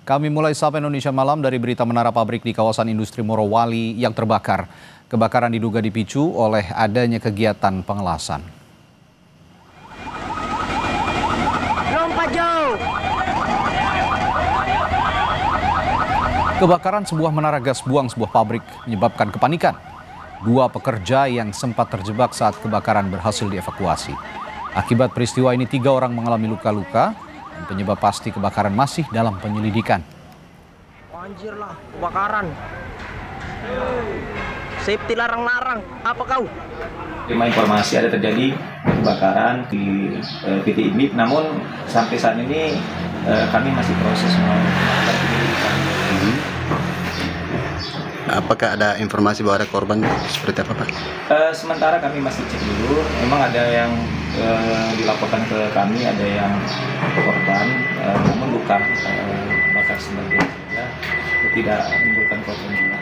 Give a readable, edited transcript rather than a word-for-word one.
Kami mulai Sapa Indonesia Malam dari berita menara pabrik di kawasan industri Morowali yang terbakar. Kebakaran diduga dipicu oleh adanya kegiatan pengelasan. Lompat jauh. Kebakaran sebuah menara gas buang sebuah pabrik menyebabkan kepanikan. Dua pekerja yang sempat terjebak saat kebakaran berhasil dievakuasi. Akibat peristiwa ini 3 orang mengalami luka-luka dan penyebab pasti kebakaran masih dalam penyelidikan. Anjir lah, kebakaran. Safety larang-larang. Apa kau? Terima informasi ada terjadi kebakaran di PT IMIP, namun sampai saat ini kami masih proses melakukan penyelidikan. Apakah ada informasi bahwa ada korban seperti apa, Pak? Sementara kami masih cek dulu, memang ada yang dilaporkan ke kami, ada yang korban, namun luka bakar sebagian saja, tidak menimbulkan korban jiwa.